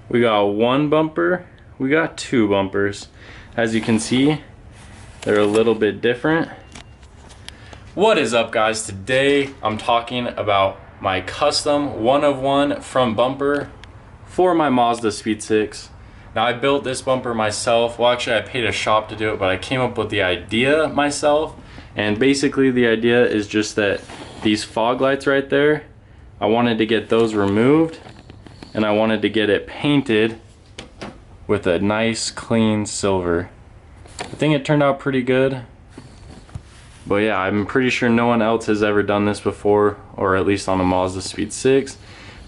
We got one bumper, we got two bumpers. As you can see, they're a little bit different. What is up, guys? Today I'm talking about my custom one-of-one front bumper for my Mazdaspeed 6. Now, I built this bumper myself. Well, actually I paid a shop to do it, but I came up with the idea myself. And basically the idea is just that these fog lights right there, I wanted to get those removed, and I wanted to get it painted with a nice clean silver. I think it turned out pretty good. But yeah, I'm pretty sure no one else has ever done this before, or at least on a Mazdaspeed 6.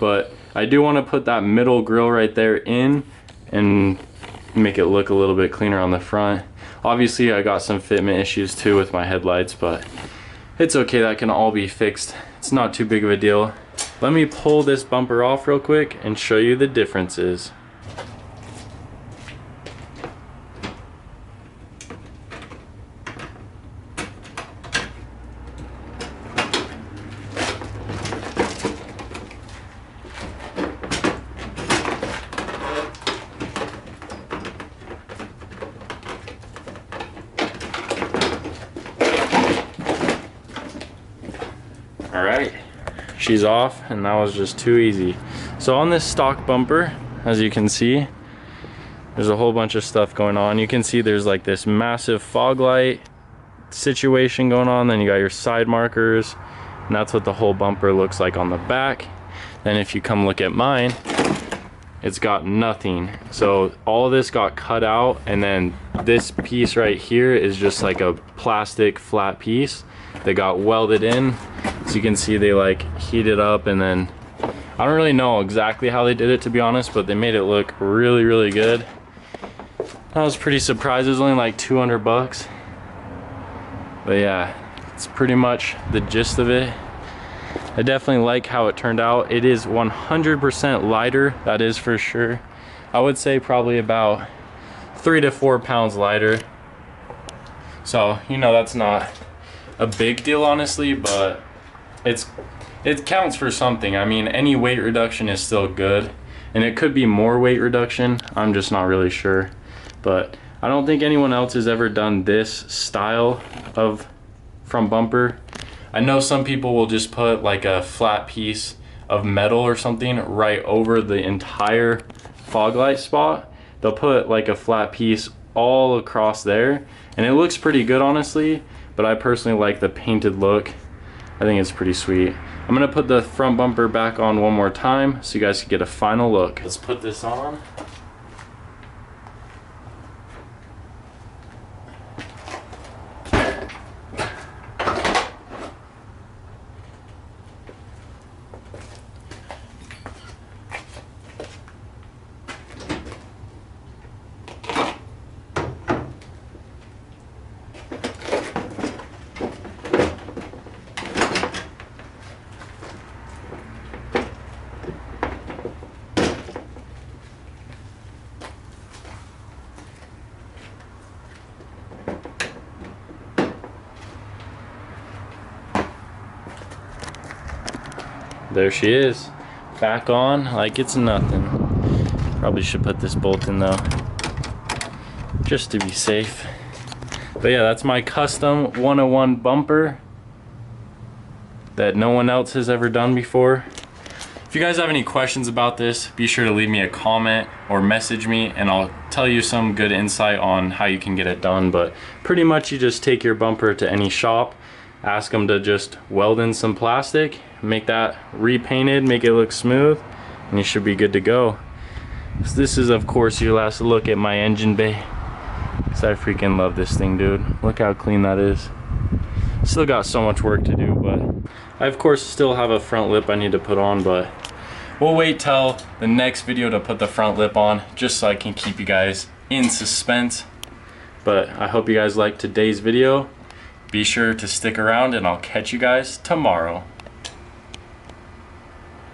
But I do want to put that middle grill right there in and make it look a little bit cleaner on the front. Obviously I got some fitment issues too with my headlights, but it's okay, that can all be fixed. It's not too big of a deal. Let me pull this bumper off real quick and show you the differences. Alright, she's off, and that was just too easy. So on this stock bumper, as you can see, there's a whole bunch of stuff going on. You can see there's like this massive fog light situation going on, then you got your side markers, and that's what the whole bumper looks like on the back. Then if you come look at mine, it's got nothing. So all of this got cut out, and then this piece right here is just like a plastic flat piece that got welded in. So you can see they like heated up, and then I don't really know exactly how they did it, to be honest, but they made it look really, really good. I was pretty surprised. It was only like 200 bucks. But yeah, it's pretty much the gist of it. I definitely like how it turned out. It is 100% lighter, that is for sure. I would say probably about 3 to 4 pounds lighter. So, you know, that's not a big deal, honestly, but it counts for something. I mean, any weight reduction is still good, and it could be more weight reduction. I'm just not really sure, but I don't think anyone else has ever done this style of front bumper. I know some people will just put like a flat piece of metal or something right over the entire fog light spot. They'll put like a flat piece all across there, and it looks pretty good, honestly, but I personally like the painted look. I think it's pretty sweet. I'm gonna put the front bumper back on one more time so you guys can get a final look. Let's put this on. There she is, back on like it's nothing. Probably should put this bolt in though, just to be safe. But yeah, that's my custom 101 bumper that no one else has ever done before. If you guys have any questions about this, be sure to leave me a comment or message me, and I'll tell you some good insight on how you can get it done. But pretty much you just take your bumper to any shop, ask them to just weld in some plastic, make that repainted, make it look smooth, and you should be good to go. So this is of course your last look at my engine bay, because I freaking love this thing, dude. Look how clean that is. Still got so much work to do, but I of course still have a front lip I need to put on, but we'll wait till the next video to put the front lip on, just so I can keep you guys in suspense. But I hope you guys liked today's video. Be sure to stick around, and I'll catch you guys tomorrow.